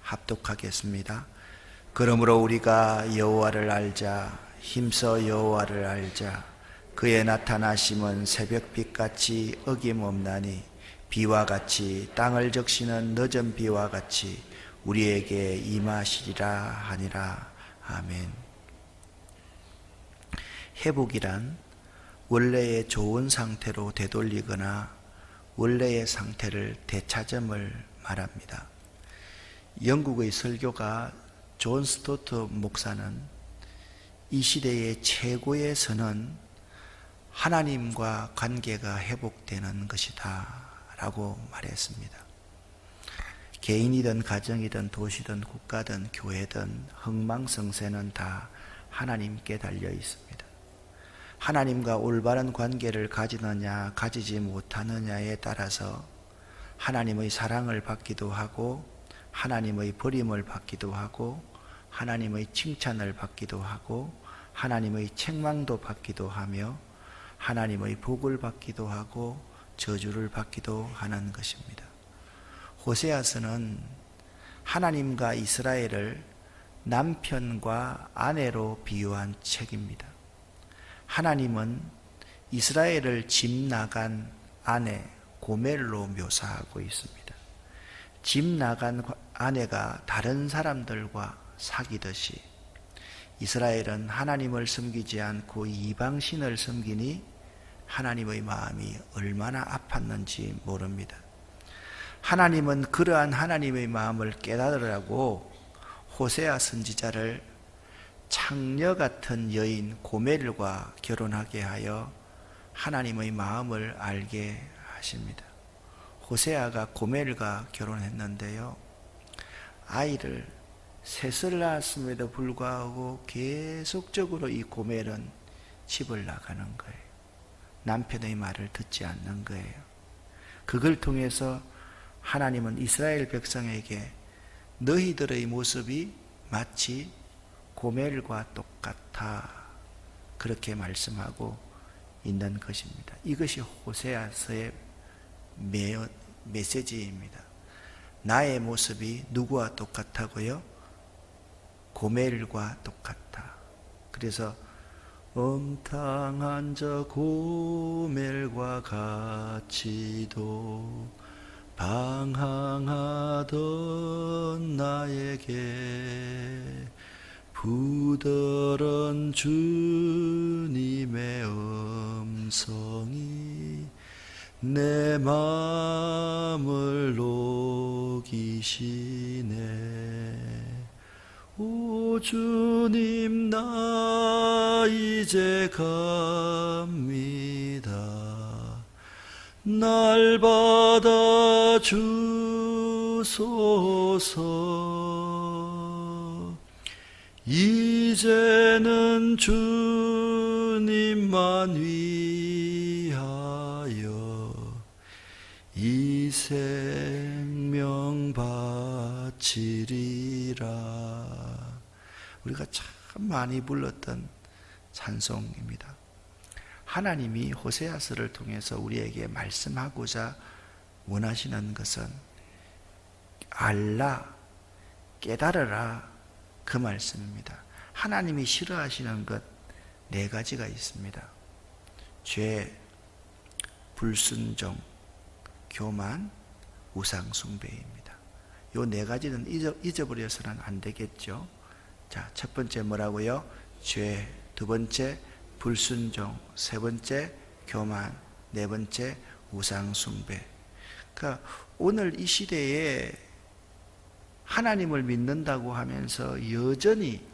합독하겠습니다. 그러므로 우리가 여호와를 알자, 힘써 여호와를 알자. 그의 나타나심은 새벽빛같이 어김없나니 비와 같이 땅을 적시는 늦은 비와 같이 우리에게 임하시리라 하니라. 아멘. 회복이란 원래의 좋은 상태로 되돌리거나 원래의 상태를 되찾음을 말합니다. 영국의 설교가 존 스토트 목사는 이 시대의 최고의 선은 하나님과 관계가 회복되는 것이다 라고 말했습니다. 개인이든 가정이든 도시든 국가든 교회든 흥망성쇠는 다 하나님께 달려 있습니다. 하나님과 올바른 관계를 가지느냐 가지지 못하느냐에 따라서 하나님의 사랑을 받기도 하고 하나님의 버림을 받기도 하고 하나님의 칭찬을 받기도 하고 하나님의 책망도 받기도 하며 하나님의 복을 받기도 하고 저주를 받기도 하는 것입니다. 호세아서는 하나님과 이스라엘을 남편과 아내로 비유한 책입니다. 하나님은 이스라엘을 집 나간 아내 고멜로 묘사하고 있습니다. 집 나간 아내가 다른 사람들과 사귀듯이 이스라엘은 하나님을 섬기지 않고 이방신을 섬기니 하나님의 마음이 얼마나 아팠는지 모릅니다. 하나님은 그러한 하나님의 마음을 깨달으라고 호세아 선지자를 창녀 같은 여인 고멜과 결혼하게 하여 하나님의 마음을 알게 하십니다. 호세아가 고멜과 결혼했는데요, 아이를 셋을 낳았음에도 불구하고 계속적으로 이 고멜은 집을 나가는 거예요. 남편의 말을 듣지 않는 거예요. 그걸 통해서 하나님은 이스라엘 백성에게 너희들의 모습이 마치 고멜과 똑같아 그렇게 말씀하고 있는 것입니다. 이것이 호세아서의 메시지입니다. 나의 모습이 누구와 똑같다고요? 고멜과 똑같다. 그래서 엉탕한 저 고멜과 같이도 방황하던 나에게 부드러운 주님의 음성이 내 마음을 녹이시네. 오 주님, 나 이제 갑니다. 날 받아 주소서. 이제는 주님만 위하여 이 생명 바치리라. 우리가 참 많이 불렀던 찬송입니다. 하나님이 호세아서를 통해서 우리에게 말씀하고자 원하시는 것은 알라, 깨달으라, 그 말씀입니다. 하나님이 싫어하시는 것 4가지가 있습니다. 죄, 불순종, 교만, 우상숭배입니다. 이 4가지는 잊어버려서는 안 되겠죠. 자, 첫 번째 뭐라고요? 죄, 두 번째 불순종, 세 번째 교만, 네 번째 우상숭배. 그러니까 오늘 이 시대에 하나님을 믿는다고 하면서 여전히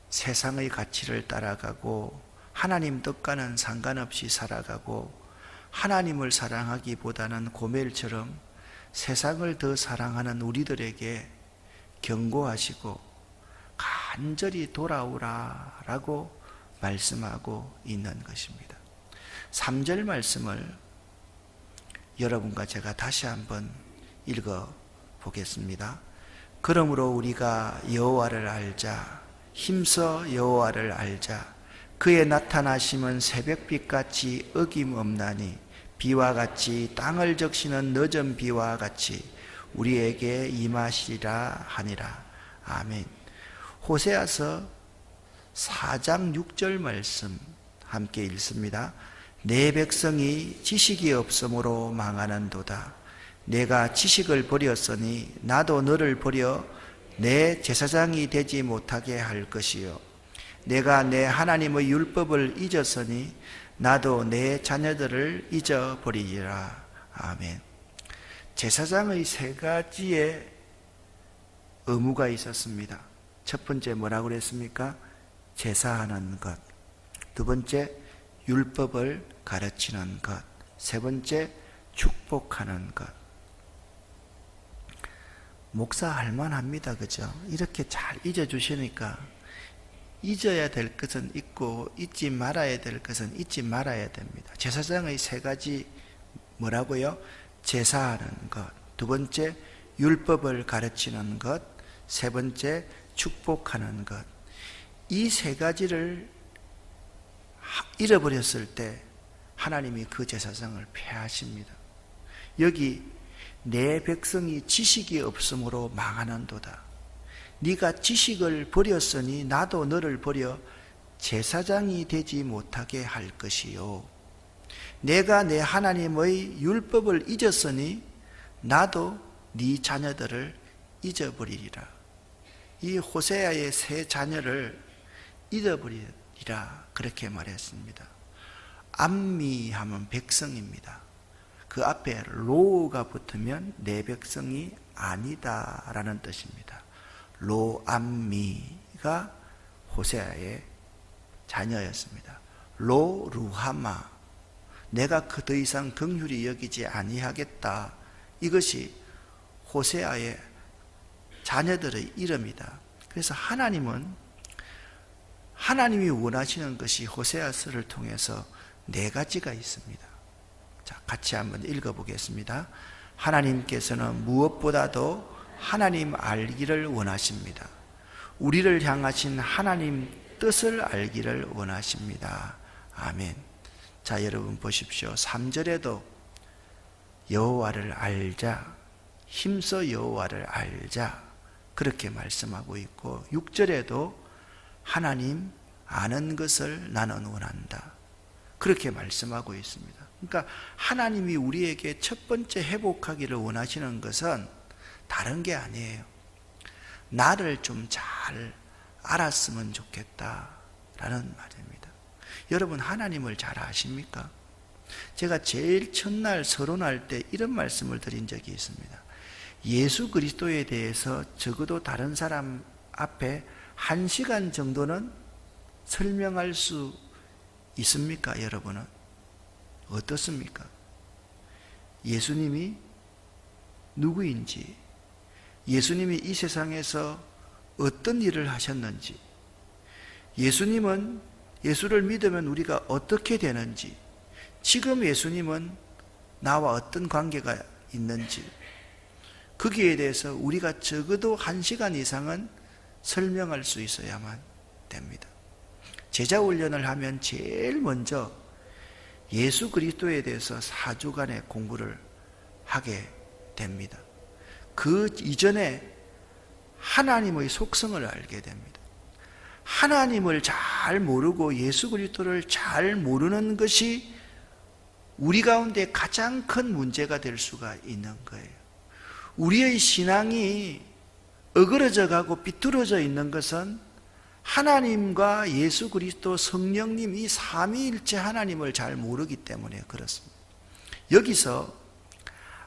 세상의 가치를 따라가고 하나님 뜻과는 상관없이 살아가고 하나님을 사랑하기보다는 고멜처럼 세상을 더 사랑하는 우리들에게 경고하시고 간절히 돌아오라라고 말씀하고 있는 것입니다. 3절 말씀을 여러분과 제가 다시 한번 읽어 보겠습니다. 그러므로 우리가 여호와를 알자, 힘써 여호와를 알자. 그의 나타나심은 새벽빛같이 어김없나니 비와 같이 땅을 적시는 늦은 비와 같이 우리에게 임하시리라 하니라. 아멘. 호세아서 4장 6절 말씀 함께 읽습니다. 내 백성이 지식이 없으므로 망하는도다. 내가 지식을 버렸으니 나도 너를 버려 내 제사장이 되지 못하게 할 것이요. 내가 내 하나님의 율법을 잊었으니 나도 내 자녀들을 잊어버리리라. 아멘. 제사장의 세 가지의 의무가 있었습니다. 첫 번째 뭐라고 그랬습니까? 제사하는 것. 두 번째 율법을 가르치는 것. 세 번째 축복하는 것. 목사 할만합니다. 그죠? 이렇게 잘 잊어주시니까 잊어야 될 것은 잊고 잊지 말아야 될 것은 잊지 말아야 됩니다. 제사장의 세 가지 뭐라고요? 제사하는 것, 두 번째 율법을 가르치는 것, 세 번째 축복하는 것. 이 세 가지를 잃어버렸을 때 하나님이 그 제사장을 폐하십니다. 여기 내 백성이 지식이 없으므로 망하는도다. 네가 지식을 버렸으니 나도 너를 버려 제사장이 되지 못하게 할 것이요. 내가 내 하나님의 율법을 잊었으니 나도 네 자녀들을 잊어버리리라. 이 호세아의 세 자녀를 잊어버리리라 그렇게 말했습니다. 암미 하면 백성입니다. 그 앞에 로가 붙으면 내 백성이 아니다라는 뜻입니다. 로암미가 호세아의 자녀였습니다. 로루하마, 내가 그 더 이상 긍휼히 여기지 아니하겠다. 이것이 호세아의 자녀들의 이름이다. 그래서 하나님이 원하시는 것이 호세아서를 통해서 네 가지가 있습니다. 자, 같이 한번 읽어보겠습니다. 하나님께서는 무엇보다도 하나님 알기를 원하십니다. 우리를 향하신 하나님 뜻을 알기를 원하십니다. 아멘. 자, 여러분 보십시오. 3절에도 여호와를 알자, 힘써 여호와를 알자 그렇게 말씀하고 있고, 6절에도 하나님 아는 것을 나는 원한다 그렇게 말씀하고 있습니다. 그러니까 하나님이 우리에게 첫 번째 회복하기를 원하시는 것은 다른 게 아니에요. 나를 좀 잘 알았으면 좋겠다라는 말입니다. 여러분 하나님을 잘 아십니까? 제가 제일 첫날 서론할 때 이런 말씀을 드린 적이 있습니다. 예수 그리스도에 대해서 적어도 다른 사람 앞에 1시간 정도는 설명할 수 있습니까? 여러분은 어떻습니까? 예수님이 누구인지, 예수님이 이 세상에서 어떤 일을 하셨는지, 예수님은 예수를 믿으면 우리가 어떻게 되는지, 지금 예수님은 나와 어떤 관계가 있는지, 거기에 대해서 우리가 적어도 1시간 이상은 설명할 수 있어야만 됩니다. 제자 훈련을 하면 제일 먼저 예수 그리스도에 대해서 4주간의 공부를 하게 됩니다. 그 이전에 하나님의 속성을 알게 됩니다. 하나님을 잘 모르고 예수 그리스도를 잘 모르는 것이 우리 가운데 가장 큰 문제가 될 수가 있는 거예요. 우리의 신앙이 어그러져 가고 삐뚤어져 있는 것은 하나님과 예수 그리스도 성령님 이 삼위일체 하나님을 잘 모르기 때문에 그렇습니다. 여기서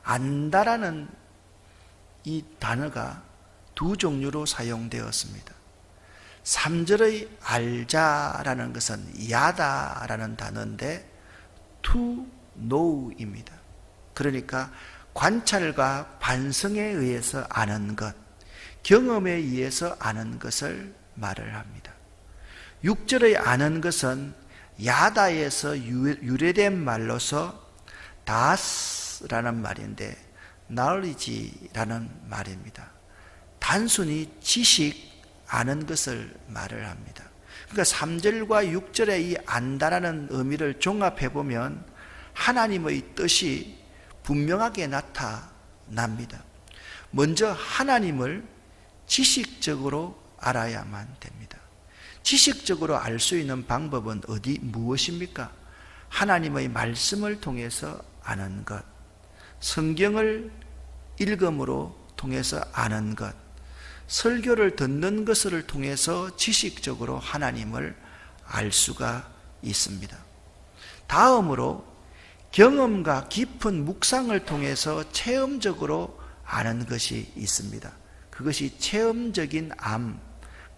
안다라는 이 단어가 두 종류로 사용되었습니다. 3절의 알자라는 것은 야다라는 단어인데 to know입니다. 그러니까 관찰과 반성에 의해서 아는 것, 경험에 의해서 아는 것을 말을 합니다. 6절의 아는 것은 야다에서 유래된 말로서 다스라는 말인데 knowledge라는 말입니다. 단순히 지식, 아는 것을 말을 합니다. 그러니까 3절과 6절의 이 안다라는 의미를 종합해 보면 하나님의 뜻이 분명하게 나타납니다. 먼저 하나님을 지식적으로 알아야만 됩니다. 지식적으로 알 수 있는 방법은 무엇입니까? 하나님의 말씀을 통해서 아는 것, 성경을 읽음으로 통해서 아는 것, 설교를 듣는 것을 통해서 지식적으로 하나님을 알 수가 있습니다. 다음으로 경험과 깊은 묵상을 통해서 체험적으로 아는 것이 있습니다. 그것이 체험적인 암,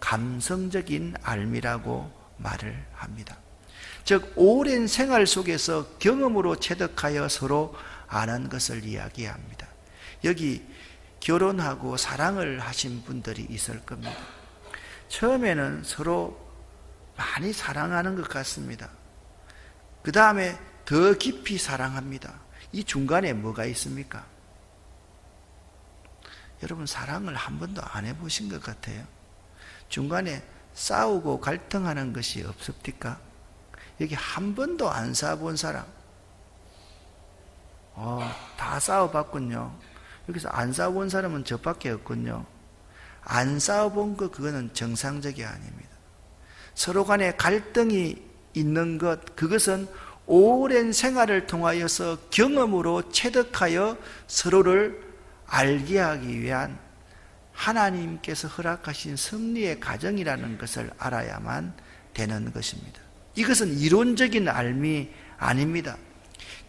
감성적인 알미라고 말을 합니다. 즉 오랜 생활 속에서 경험으로 체득하여 서로 아는 것을 이야기합니다. 여기 결혼하고 사랑을 하신 분들이 있을 겁니다. 처음에는 서로 많이 사랑하는 것 같습니다. 그 다음에 더 깊이 사랑합니다. 이 중간에 뭐가 있습니까? 여러분 사랑을 한 번도 안 해보신 것 같아요. 중간에 싸우고 갈등하는 것이 없습니까? 여기 한 번도 안 싸워본 사람? 다 싸워봤군요. 여기서 안 싸워본 사람은 저밖에 없군요. 안 싸워본 것 그거는 정상적이 아닙니다. 서로 간에 갈등이 있는 것, 그것은 오랜 생활을 통하여서 경험으로 체득하여 서로를 알게 하기 위한 하나님께서 허락하신 섭리의 과정이라는 것을 알아야만 되는 것입니다. 이것은 이론적인 알미 아닙니다.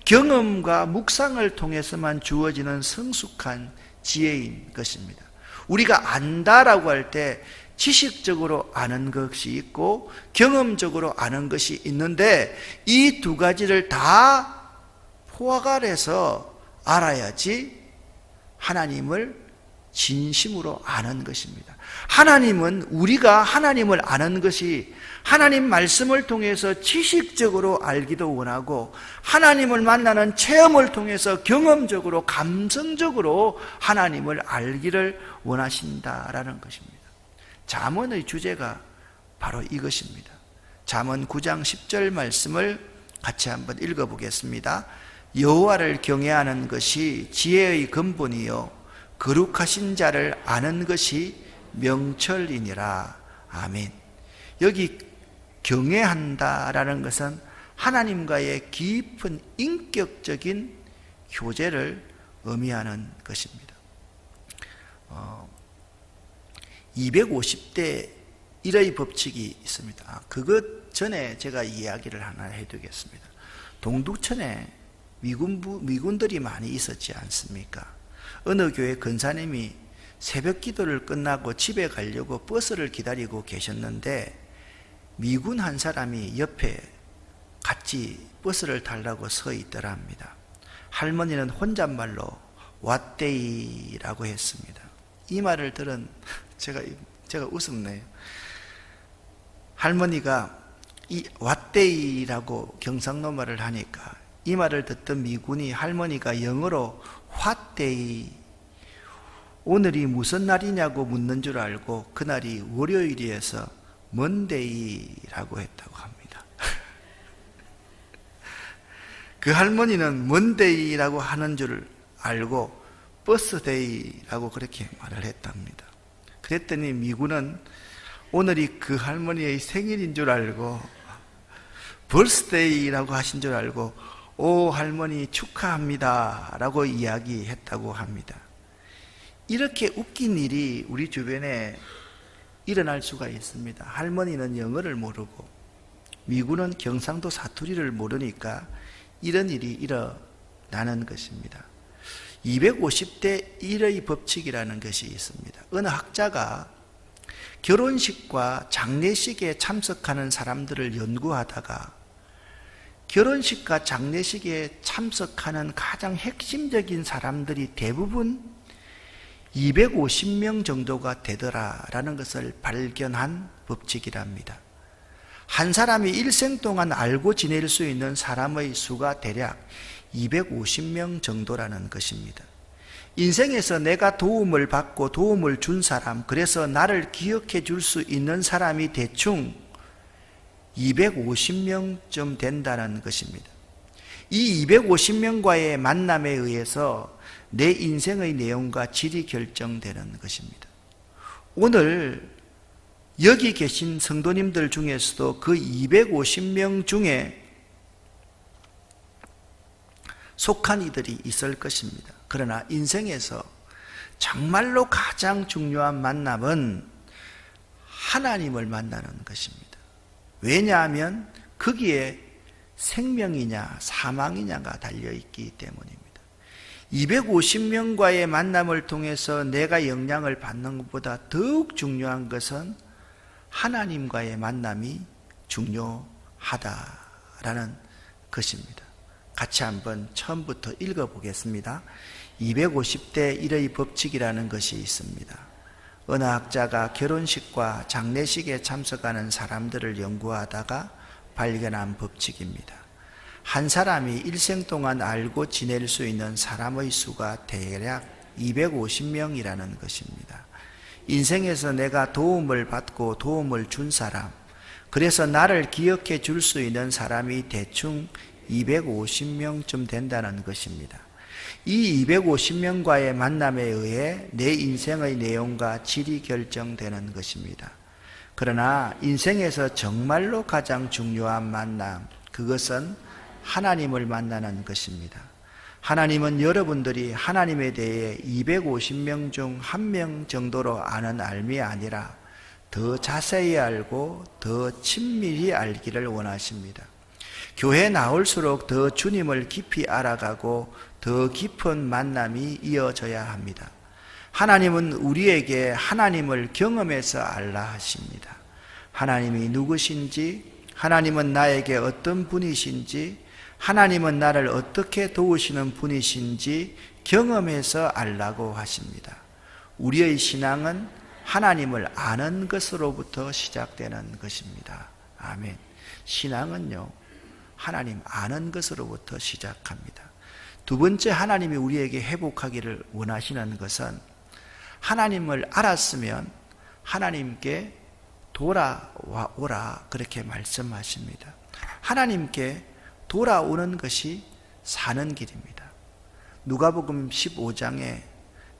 경험과 묵상을 통해서만 주어지는 성숙한 지혜인 것입니다. 우리가 안다라고 할 때 지식적으로 아는 것이 있고 경험적으로 아는 것이 있는데 이 두 가지를 다 포괄해서 알아야지 하나님을 진심으로 아는 것입니다. 하나님은 우리가 하나님을 아는 것이 하나님 말씀을 통해서 지식적으로 알기도 원하고 하나님을 만나는 체험을 통해서 경험적으로 감성적으로 하나님을 알기를 원하신다라는 것입니다. 잠언의 주제가 바로 이것입니다. 잠언 9장 10절 말씀을 같이 한번 읽어보겠습니다. 여호와를 경외하는 것이 지혜의 근본이요 거룩하신 자를 아는 것이 명철이니라. 아멘. 여기 경외한다라는 것은 하나님과의 깊은 인격적인 교제를 의미하는 것입니다. 250대 1의 법칙이 있습니다. 그것 전에 제가 이야기를 하나 해두겠습니다. 동두천에 미군들이 많이 있었지 않습니까? 어느 교회 권사님이 새벽 기도를 끝나고 집에 가려고 버스를 기다리고 계셨는데 미군 한 사람이 옆에 같이 버스를 타려고 서 있더랍니다. 할머니는 혼잣말로 왓데이라고 했습니다. 이 말을 들은 제가 웃었네요. 할머니가 이 왓데이라고 경상도 말을 하니까 이 말을 듣던 미군이 할머니가 영어로 왓데이, 오늘이 무슨 날이냐고 묻는 줄 알고 그날이 월요일이어서 먼데이라고 했다고 합니다. 그 할머니는 먼데이라고 하는 줄 알고 버스데이라고 그렇게 말을 했답니다. 그랬더니 미군은 오늘이 그 할머니의 생일인 줄 알고 벌스데이라고 하신 줄 알고 오 할머니 축하합니다 라고 이야기했다고 합니다. 이렇게 웃긴 일이 우리 주변에 일어날 수가 있습니다. 할머니는 영어를 모르고 미군은 경상도 사투리를 모르니까 이런 일이 일어나는 것입니다. 250대 1의 법칙이라는 것이 있습니다. 어느 학자가 결혼식과 장례식에 참석하는 사람들을 연구하다가 결혼식과 장례식에 참석하는 가장 핵심적인 사람들이 대부분 250명 정도가 되더라라는 것을 발견한 법칙이랍니다. 한 사람이 일생 동안 알고 지낼 수 있는 사람의 수가 대략 250명 정도라는 것입니다. 인생에서 내가 도움을 받고 도움을 준 사람, 그래서 나를 기억해 줄 수 있는 사람이 대충 250명쯤 된다는 것입니다. 이 250명과의 만남에 의해서 내 인생의 내용과 질이 결정되는 것입니다. 오늘 여기 계신 성도님들 중에서도 그 250명 중에 속한 이들이 있을 것입니다. 그러나 인생에서 정말로 가장 중요한 만남은 하나님을 만나는 것입니다. 왜냐하면 거기에 생명이냐 사망이냐가 달려있기 때문입니다. 250명과의 만남을 통해서 내가 영향을 받는 것보다 더욱 중요한 것은 하나님과의 만남이 중요하다라는 것입니다. 같이 한번 처음부터 읽어보겠습니다. 250대 1의 법칙이라는 것이 있습니다. 어느 학자가 결혼식과 장례식에 참석하는 사람들을 연구하다가 발견한 법칙입니다. 한 사람이 일생 동안 알고 지낼 수 있는 사람의 수가 대략 250명이라는 것입니다. 인생에서 내가 도움을 받고 도움을 준 사람, 그래서 나를 기억해 줄 수 있는 사람이 대충 250명쯤 된다는 것입니다. 이 250명과의 만남에 의해 내 인생의 내용과 질이 결정되는 것입니다. 그러나 인생에서 정말로 가장 중요한 만남, 그것은 하나님을 만나는 것입니다. 하나님은 여러분들이 하나님에 대해 250명 중 1명 정도로 아는 알미 아니라 더 자세히 알고 더 친밀히 알기를 원하십니다. 교회 나올수록 더 주님을 깊이 알아가고 더 깊은 만남이 이어져야 합니다. 하나님은 우리에게 하나님을 경험해서 알라 하십니다. 하나님이 누구신지, 하나님은 나에게 어떤 분이신지, 하나님은 나를 어떻게 도우시는 분이신지 경험해서 알라고 하십니다. 우리의 신앙은 하나님을 아는 것으로부터 시작되는 것입니다. 아멘. 신앙은요, 하나님 아는 것으로부터 시작합니다. 두 번째, 하나님이 우리에게 회복하기를 원하시는 것은 하나님을 알았으면 하나님께 돌아오라 그렇게 말씀하십니다. 하나님께 돌아오는 것이 사는 길입니다. 누가복음 15장의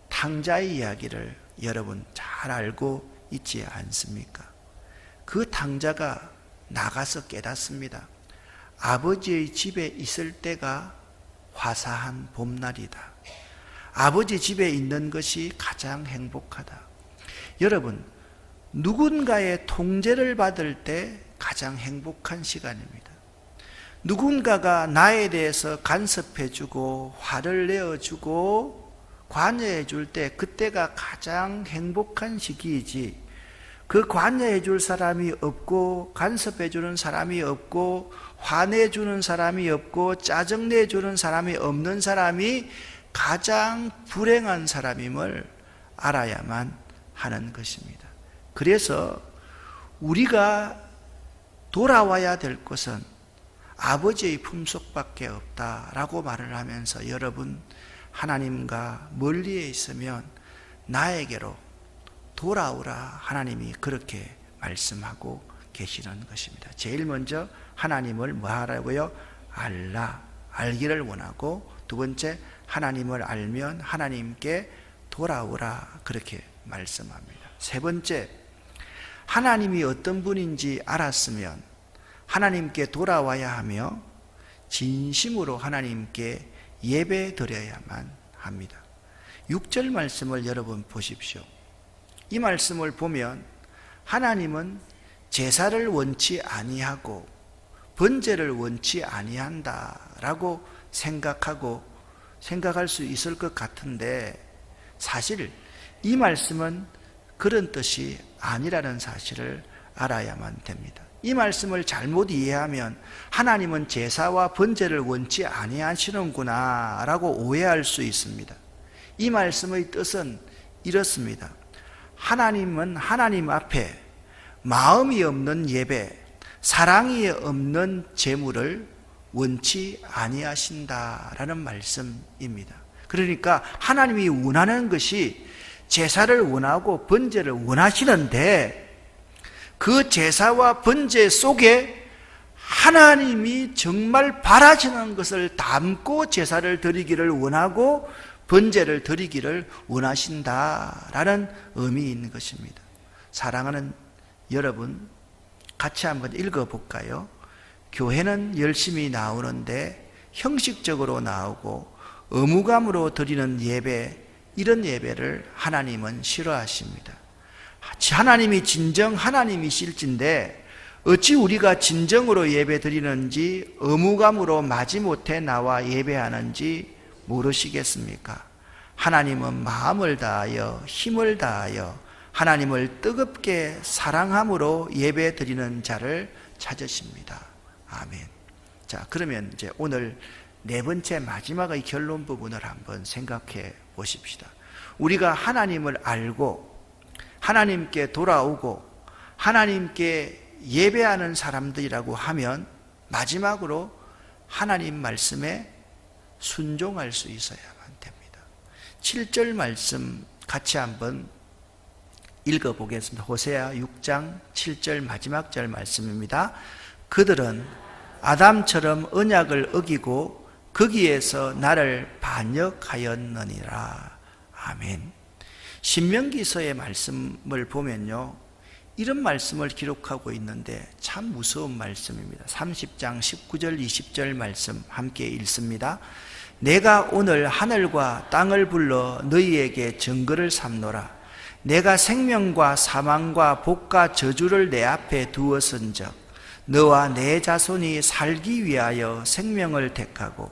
탕자의 이야기를 여러분 잘 알고 있지 않습니까? 그 탕자가 나가서 깨닫습니다. 아버지의 집에 있을 때가 화사한 봄날이다. 아버지 집에 있는 것이 가장 행복하다. 여러분, 누군가의 통제를 받을 때 가장 행복한 시간입니다. 누군가가 나에 대해서 간섭해주고 화를 내어주고 관여해줄 때 그때가 가장 행복한 시기이지, 그 관여해줄 사람이 없고 간섭해주는 사람이 없고 화내주는 사람이 없고 짜증내주는 사람이 없는 사람이 가장 불행한 사람임을 알아야만 하는 것입니다. 그래서 우리가 돌아와야 될 것은 아버지의 품속밖에 없다라고 말을 하면서, 여러분 하나님과 멀리에 있으면 나에게로 돌아오라, 하나님이 그렇게 말씀하고 계시는 것입니다. 제일 먼저 하나님을 뭐 하라고요? 알라, 알기를 원하고, 두 번째, 하나님을 알면 하나님께 돌아오라 그렇게 말씀합니다. 세 번째, 하나님이 어떤 분인지 알았으면 하나님께 돌아와야 하며 진심으로 하나님께 예배 드려야만 합니다. 6절 말씀을 여러분 보십시오. 이 말씀을 보면 하나님은 제사를 원치 아니하고 번제를 원치 아니한다라고 생각할 수 있을 것 같은데, 사실 이 말씀은 그런 뜻이 아니라는 사실을 알아야만 됩니다. 이 말씀을 잘못 이해하면 하나님은 제사와 번제를 원치 아니하시는구나 라고 오해할 수 있습니다. 이 말씀의 뜻은 이렇습니다. 하나님은 하나님 앞에 마음이 없는 예배, 사랑이 없는 제물을 원치 아니하신다라는 말씀입니다. 그러니까 하나님이 원하는 것이 제사를 원하고 번제를 원하시는데, 그 제사와 번제 속에 하나님이 정말 바라시는 것을 담고 제사를 드리기를 원하고 번제를 드리기를 원하신다라는 의미인 것입니다. 사랑하는 여러분, 같이 한번 읽어볼까요? 교회는 열심히 나오는데 형식적으로 나오고 의무감으로 드리는 예배, 이런 예배를 하나님은 싫어하십니다. 하나님이 진정 하나님이실진데 어찌 우리가 진정으로 예배 드리는지 의무감으로 마지못해 나와 예배하는지 모르시겠습니까? 하나님은 마음을 다하여 힘을 다하여 하나님을 뜨겁게 사랑함으로 예배 드리는 자를 찾으십니다. 아멘. 자, 그러면 이제 오늘 네 번째 마지막의 결론 부분을 한번 생각해 보십시다. 우리가 하나님을 알고 하나님께 돌아오고 하나님께 예배하는 사람들이라고 하면 마지막으로 하나님 말씀에 순종할 수 있어야만 됩니다. 7절 말씀 같이 한번 읽어보겠습니다. 호세아 6장 7절 마지막 절 말씀입니다. 그들은 아담처럼 언약을 어기고 거기에서 나를 반역하였느니라. 아멘. 신명기서의 말씀을 보면요, 이런 말씀을 기록하고 있는데 참 무서운 말씀입니다. 30장 19절 20절 말씀 함께 읽습니다. 내가 오늘 하늘과 땅을 불러 너희에게 증거를 삼노라. 내가 생명과 사망과 복과 저주를 내 앞에 두었은즉 너와 내 자손이 살기 위하여 생명을 택하고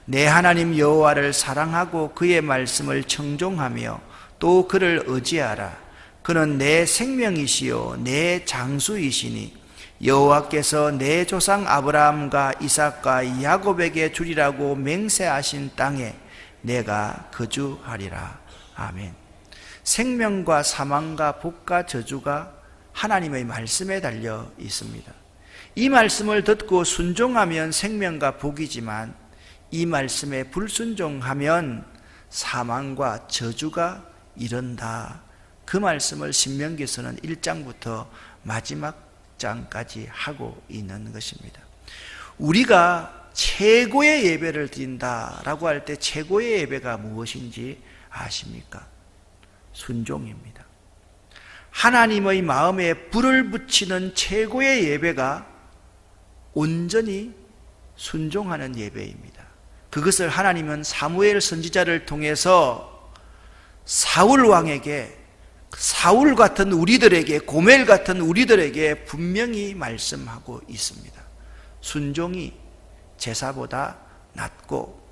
내 하나님 여호와를 사랑하고 그의 말씀을 청종하며 또 그를 의지하라. 그는 내 생명이시요 내 장수이시니 여호와께서 내 조상 아브라함과 이삭과 야곱에게 주리라고 맹세하신 땅에 내가 거주하리라. 아멘. 생명과 사망과 복과 저주가 하나님의 말씀에 달려 있습니다. 이 말씀을 듣고 순종하면 생명과 복이지만 이 말씀에 불순종하면 사망과 저주가 이른다. 그 말씀을 신명기서는 1장부터 마지막 장까지 하고 있는 것입니다. 우리가 최고의 예배를 드린다라고 할 때 최고의 예배가 무엇인지 아십니까? 순종입니다. 하나님의 마음에 불을 붙이는 최고의 예배가 온전히 순종하는 예배입니다. 그것을 하나님은 사무엘 선지자를 통해서 사울 왕에게, 사울 같은 우리들에게, 고멜 같은 우리들에게 분명히 말씀하고 있습니다. 순종이 제사보다 낫고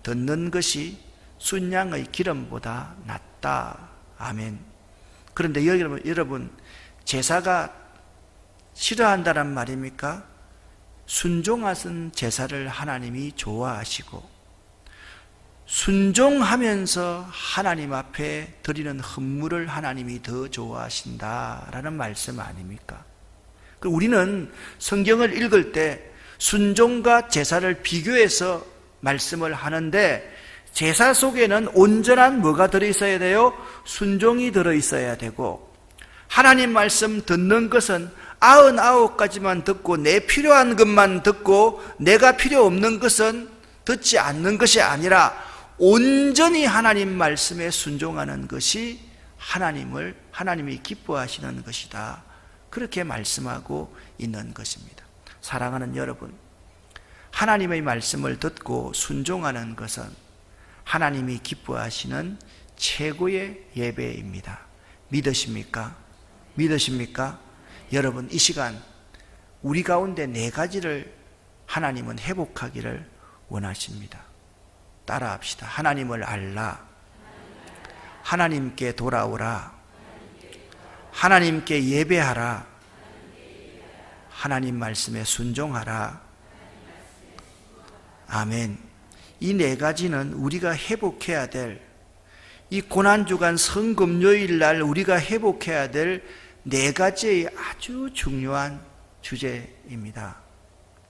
듣는 것이 순양의 기름보다 낫다. 아멘. 그런데 여러분, 제사가 싫어한다는 말입니까? 순종하신 제사를 하나님이 좋아하시고 순종하면서 하나님 앞에 드리는 헌물을 하나님이 더 좋아하신다라는 말씀 아닙니까? 우리는 성경을 읽을 때 순종과 제사를 비교해서 말씀을 하는데 제사 속에는 온전한 뭐가 들어있어야 돼요? 순종이 들어있어야 되고 하나님 말씀 듣는 것은 99가지만 듣고 내 필요한 것만 듣고 내가 필요 없는 것은 듣지 않는 것이 아니라 온전히 하나님 말씀에 순종하는 것이 하나님이 기뻐하시는 것이다. 그렇게 말씀하고 있는 것입니다. 사랑하는 여러분, 하나님의 말씀을 듣고 순종하는 것은 하나님이 기뻐하시는 최고의 예배입니다. 믿으십니까? 믿으십니까? 여러분, 이 시간 우리 가운데 4가지를 하나님은 회복하기를 원하십니다. 따라합시다. 하나님을 알라, 하나님께 돌아오라, 하나님께 예배하라, 하나님 말씀에 순종하라. 아멘. 이 4가지는 우리가 회복해야 될, 이 고난주간 성금요일 날 우리가 회복해야 될 4가지의 아주 중요한 주제입니다.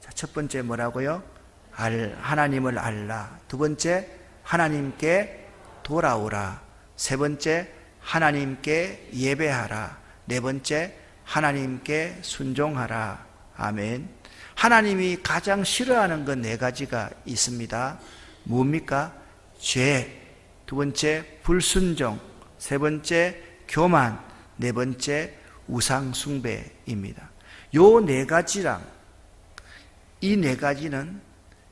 자, 첫 번째 뭐라고요? 하나님을 알라. 두 번째, 하나님께 돌아오라. 세 번째, 하나님께 예배하라. 네 번째, 하나님께 순종하라. 아멘. 하나님이 가장 싫어하는 것 4가지가 있습니다. 뭡니까? 죄, 두 번째 불순종, 세 번째 교만, 네 번째 우상숭배입니다. 요 네 가지랑 이 네 가지는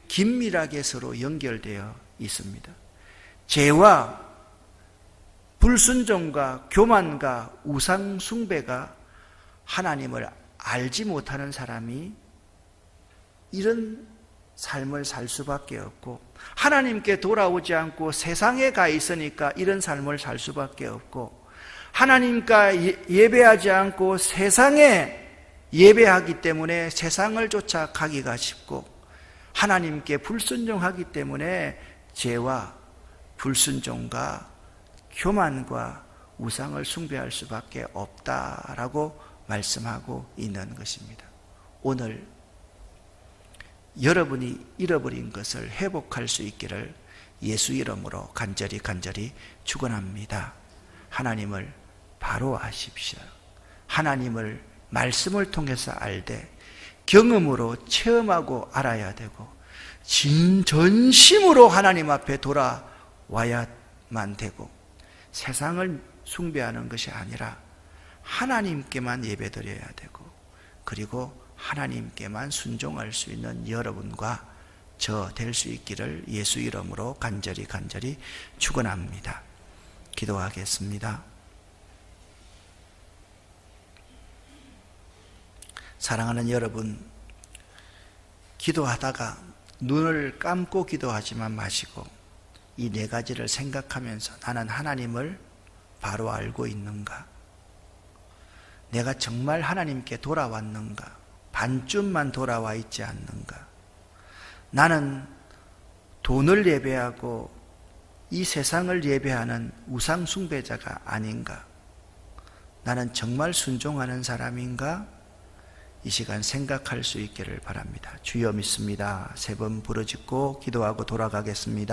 긴밀하게 서로 연결되어 있습니다. 죄와 불순종과 교만과 우상숭배가 하나님을 알지 못하는 사람이 이런 삶을 살 수밖에 없고, 하나님께 돌아오지 않고 세상에 가 있으니까 이런 삶을 살 수밖에 없고, 하나님과 예배하지 않고 세상에 예배하기 때문에 세상을 쫓아가기가 쉽고, 하나님께 불순종하기 때문에 죄와 불순종과 교만과 우상을 숭배할 수밖에 없다라고 말씀하고 있는 것입니다. 오늘 여러분이 잃어버린 것을 회복할 수 있기를 예수 이름으로 간절히 축원합니다. 하나님을 바로 아십시오. 하나님을 말씀을 통해서 알되 경험으로 체험하고 알아야 되고 진전심으로 하나님 앞에 돌아와야만 되고, 세상을 숭배하는 것이 아니라 하나님께만 예배드려야 되고, 그리고 하나님께만 순종할 수 있는 여러분과 저 될 수 있기를 예수 이름으로 간절히 축원합니다. 기도하겠습니다. 사랑하는 여러분, 기도하다가 눈을 감고 기도하지만 마시고 이 네 가지를 생각하면서 나는 하나님을 바로 알고 있는가? 내가 정말 하나님께 돌아왔는가? 반쯤만 돌아와 있지 않는가? 나는 돈을 예배하고 이 세상을 예배하는 우상 숭배자가 아닌가? 나는 정말 순종하는 사람인가? 이 시간 생각할 수 있기를 바랍니다. 주여 믿습니다. 3번 부르짖고 기도하고 돌아가겠습니다.